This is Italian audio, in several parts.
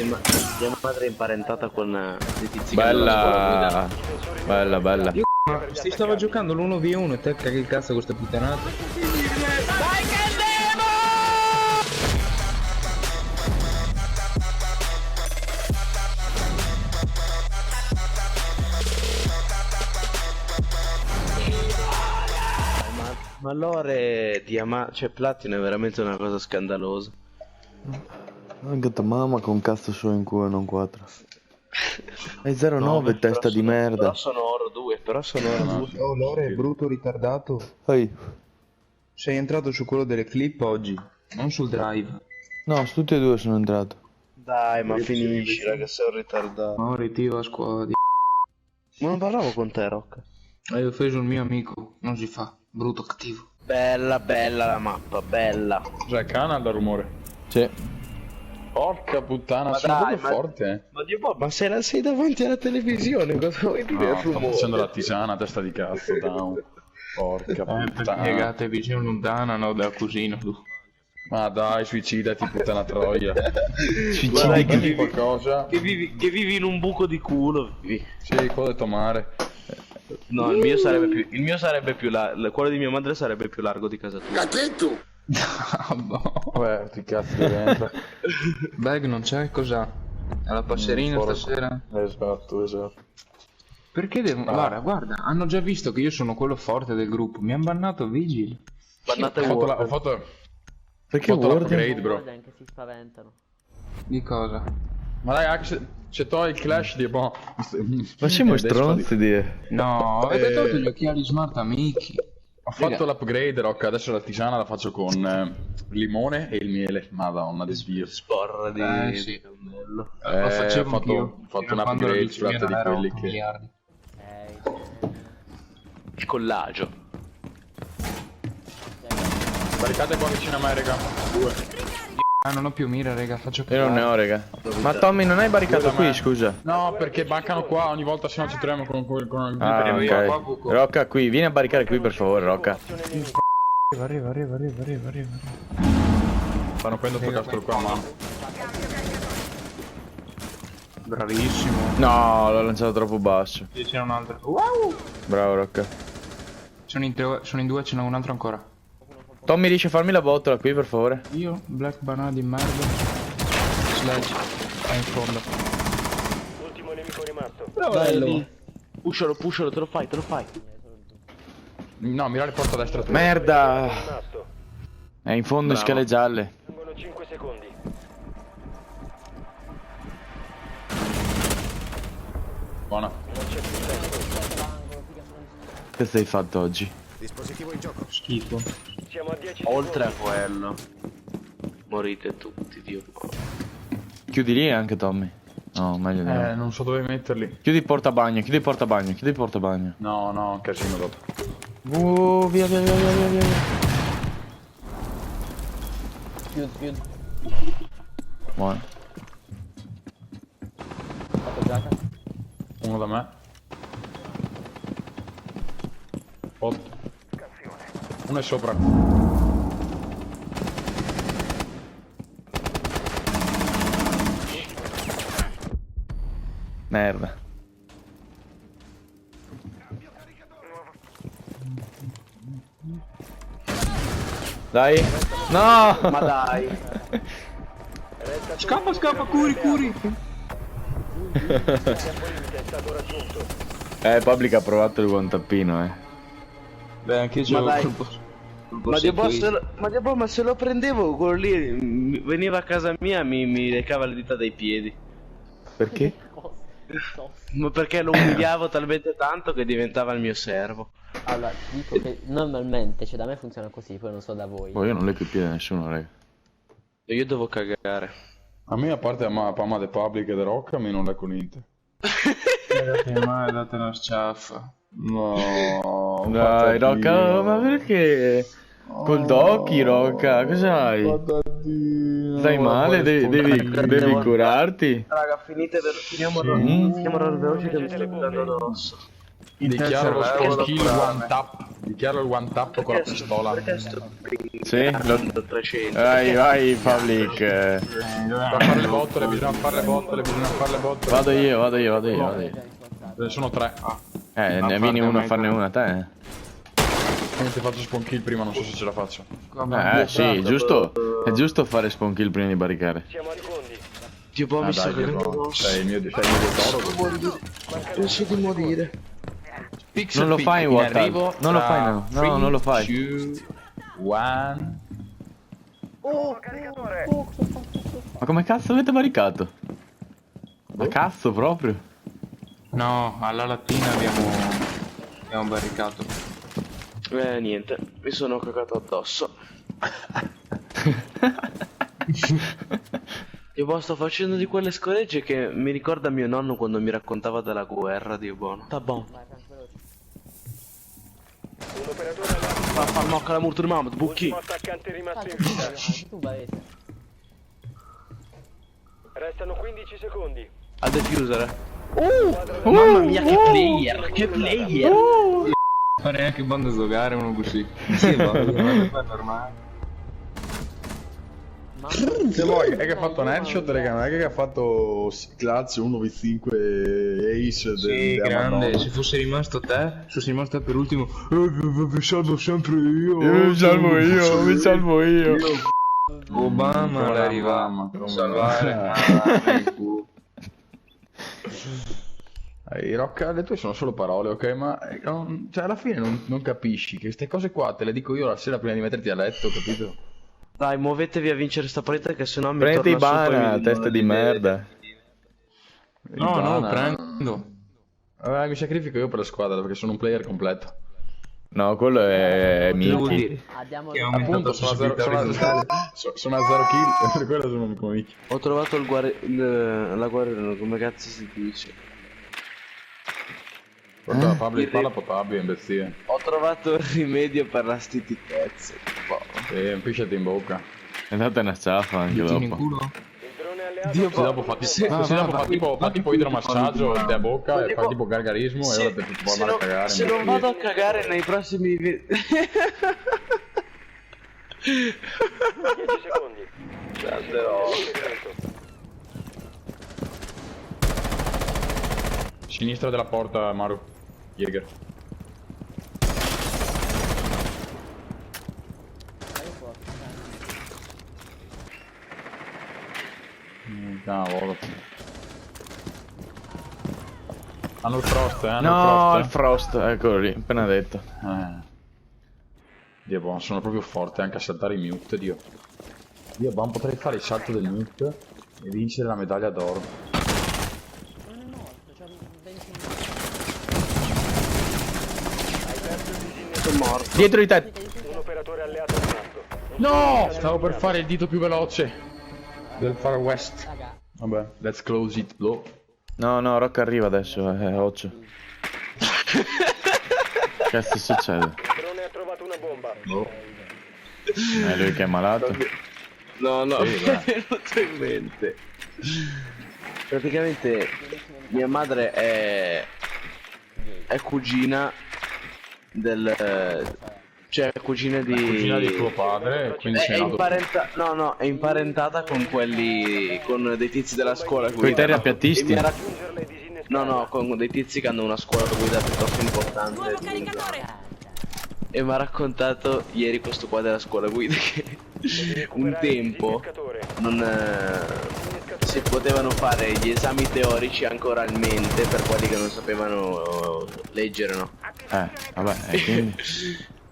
Mia madre è imparentata con dei tizi che Bella. Bella, bella. Ma si stava giocando l'1v1 e te caghi il cazzo con questa puttanata. Ma l'ore cioè platino è veramente una cosa scandalosa. Anche tua mamma con cazzo solo in culo e non 4. È 09 testa di merda. Però sono oro 2, però sono oro 2. Oh, Lore è brutto ritardato. Ehi. Sei entrato su quello delle clip oggi, non sul drive. No, su tutti e due sono entrato. Dai, ma finisci, raga, sei un ritardato. Ma ora ritiro a scuola di... Ma non parlavo con te, Rocca. Hai offeso il mio amico, non si fa, brutto cattivo. Bella, bella la mappa, bella. Cioè, cana da rumore. Sì. Porca puttana, Ma sono dai, proprio forte. Ma Dio, ma sei davanti alla televisione, cosa vuoi dire? No, sto facendo la tisana, testa di cazzo, down. Porca Perché puttana. piegate vicino lontana, no, da cugino tu. Ma dai, suicidati, puttana troia. Guarda, Prendi qualcosa. che vivi in un buco di culo. Vivi. Sì, quello detto mare. No, il mio sarebbe più quello di mia madre sarebbe più largo di casa tua. Cachetto! Vabbè, ti cazzo di dentro. Bag non c'è, cos'ha? Alla passerina porco. stasera? Esatto, esatto. Perché devo... Guarda, hanno già visto che io sono quello forte del gruppo, mi hanno bannato Vigil. Bannate Ho fatto Perché l'upgrade, Word? bro. Che si spaventano. Di cosa? Ma dai, Axe, c'è il clash di boh. Facciamo Adesso stronzi di... No, avete tolto gli occhiali smart amici. Ho fatto l'upgrade, Rocca, adesso la tisana la faccio con limone e il miele. Madonna, desvio. Sporra di Sì. cammello. Lo facevo ho anch'io. fatto Fino un a quando la upgrade bici sulla mia di non era quelli 8 che... miliardi. Il collagio. Barricate qua vicino a me, raga. Ah, non ho più mira, raga, faccio Io non ne ho, raga. Ma Tommy non hai barricato qui, scusa? No, perché mancano qua, ogni volta se no ci troviamo con il Ah, qua, ok. Rocca qui, vieni a barricare qui per favore, Rocca. Arriva. Stanno prendendo sto castro qua a mano. Bravissimo. No, l'ho lanciato troppo basso. Sì, c'è un altro. Wow! Bravo, Rocca. Sono in due, ce n'è un altro ancora. Tommy riesci a farmi la botola qui, per favore? Io, Black Banana di merda. Sledge. È in fondo. Ultimo nemico rimasto. Bello. Pushalo, te lo fai. No, mirare porta a destra tu. Merda! Rimasto. È in fondo in scale gialle. Rimangono 5 secondi. Buona. Che stai fatto oggi? Dispositivo in gioco. Schifo. Siamo a 10 Oltre a secondi. quello. Morite tutti, Dio. Chiudi lì anche Tommy. No, meglio di no. Non so dove metterli. Chiudi il portabagno. No, un casino dopo. Via. Chiudi. Buono. Fatto giacca. Uno da me. 8. Uno è sopra. Merda. Dai. No! Ma dai. Scappa, curi. È stato raggiunto. Public ha provato il buon tappino, Beh, anche io Ma c'ho dai. colpo. Ma Dio, ma se lo prendevo quello lì veniva a casa mia mi recava le dita dai piedi. Perché? Ma perché lo umiliavo talmente tanto che diventava il mio servo. Allora, dico che normalmente, cioè da me funziona così, poi non so da voi. Oh, io non leggo i piedi a nessuno, raga. Io devo cagare. A me, a parte a Pama de Public e de Rocca, a me non leggo niente. Date una sciaffa. No. Dai, Rocca, ma perché? Col Doki, Rocca, cos'hai? Stai male? Devi curarti? Raga, finiamo veloce che mi sto dando addosso. Dichiaro lo spawn kill one tap. Dichiaro il one tap con la pistola. Sì? Lo 300. Vai, Public. Per fare le bottole, bisogna fare le bottole, bisogna fare le bottole. Vado io. Ce ne sono 3. Ne vieni uno a farne una te. Niente, faccio spawn kill prima, non so se ce la faccio. Sì, giusto. È giusto fare spawn kill prima di barricare. Siamo ai secondi. Dio, boh, mi sto Dai, cagando Diego, addosso. sei il mio tesoro. Penso di morire. Non lo fai in Wattpad. Non lo fai, no. No, non lo fai. 2, 1. Ma come cazzo avete barricato? Ma cazzo proprio? No, alla lattina abbiamo barricato. Niente, mi sono cagato addosso. Dio, boh, sto facendo di quelle scoregge che mi ricorda mio nonno quando mi raccontava della guerra, Dio buono. Sta buono. Un operatore alleato. Va a far mocca la murto di Mahmoud, bucchi. Ultimo attaccante rimasto in vita. Tu Varese. Restano 15 secondi. A diffuser. Mamma mia, che player, che player. Fare anche bando giocare uno così. Sì, va normale. Se vuoi, è che ha fatto un headshot, raga, non è che ha fatto clutch 1v5 ace Sì, grande, se fosse rimasto te per ultimo. Vi salvo sempre io. Mi salvo io. Obama Come arriva Obama, a come salvare. Rocca, le tue sono solo parole, ok? Ma cioè, alla fine non capisci che queste cose qua te le dico io la sera prima di metterti a letto, capito? Dai, muovetevi a vincere sta partita che sennò mi Prendi torna su, poi Ibana, mi- testa di merda. No, no, Ivana. prendo. Mi sacrifico io per la squadra perché sono un player completo. No, quello è Devo Miki. dire Andiamo che ha Appunto, aumentato sono a 0 kill e per quello sono come Miki. Ho trovato la guerra, come cazzo si dice? Porta la Pablo di palla potabile, imbezzie. Ho trovato il rimedio per la stitichezza. Boh. E pisciati in bocca. È data una ciaffa anche in dopo. culo. Il drone alleato. Dio, Così dopo fa tipo idromassaggio a bocca e fa tipo gargarismo e ora ti può andare a cagare. Se non vado a cagare nei prossimi 10 secondi. Sinistra della porta, Maru. Jäger. Cavolo. Hanno il frost, hanno No, il il Frost, eccolo lì, appena detto. Dio, boh, sono proprio forte anche a saltare i mute, Dio. Dio, boh, potrei fare il salto del mute e vincere la medaglia d'oro. Non è morto, c'ha 20 Sono morto. Dietro di te. Un operatore alleato rimasto. No! Stavo per fare il dito più veloce del Far West. Raga, Vabbè, let's close it, blow. No, Rocco arriva adesso, occhio. Che cazzo succede? Il drone ha trovato una bomba. È lui che è malato. No, Sì, mi è venuto in mente. Praticamente mia madre è cugina del... cioè cugina di... Cugina di tuo padre, quindi È sei nato tu. è imparentata con quelli, con dei tizi della scuola Coi terrapiattisti. E mi ha rac- Raggiungerla e disinnescare. No, con dei tizi che hanno una scuola guida piuttosto importante. E mi ha raccontato ieri questo qua della scuola guida che un Recuperare il tempo disinnescatore. si potevano fare gli esami teorici anche oralmente per quelli che non sapevano leggere, no? Vabbè, e quindi...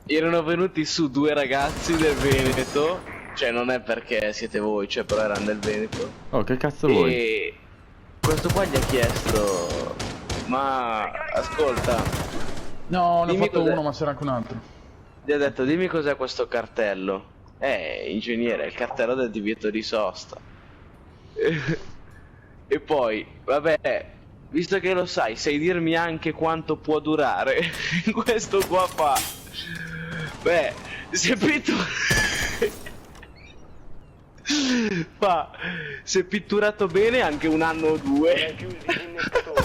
Erano venuti su due ragazzi del Veneto, cioè non è perché siete voi, cioè però erano del Veneto. Oh, che cazzo vuoi? E questo qua gli ha chiesto, ma ascolta, No, ne ho Dimmi fatto cos'è. uno, ma c'era anche un altro. gli ha detto dimmi cos'è questo cartello. Ingegnere, è il cartello del divieto di sosta. E poi, vabbè, visto che lo sai dirmi anche quanto può durare. Questo qua fa, beh, se fa, se pitturato bene anche un anno o due. Raggiungi il disinnescatore.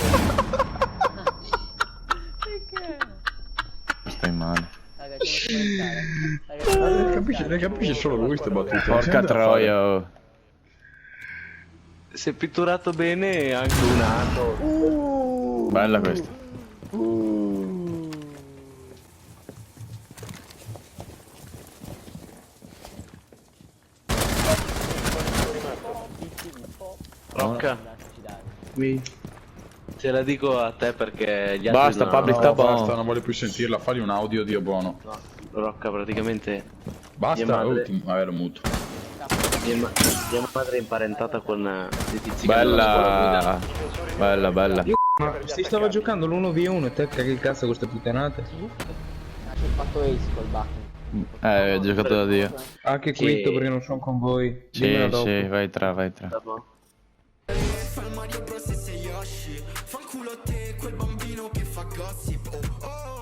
male. Raga, ci devo aspettare. Ne capisce solo lui queste battute. Porca troia, oh. Si è pitturato bene anche un anno. Bella questa. Rocca, te la dico a te perché gli altri Basta, non Pablo, hanno- sta Basta, buono. non voglio più sentirla, fagli un audio, Dio buono. Rocca praticamente Basta, Mia madre- ultimo, vabbè, lo muto. mia madre è imparentata con dei tizi che hanno la scuola guida. Bella, bella. Ma si stava giocando l'1v1 e te caghi il cazzo con queste puttanate? Ci ho fatto ace col button. Ho giocato da Dio. Anche Sì. quitto perché non sono con voi. Dimmela Sì, dopo. sì, vai tra, vai tra. Dopo. Fa il Mario Bros e sei Yoshi. Fanculo te quel bambino che fa gossip. Oh oh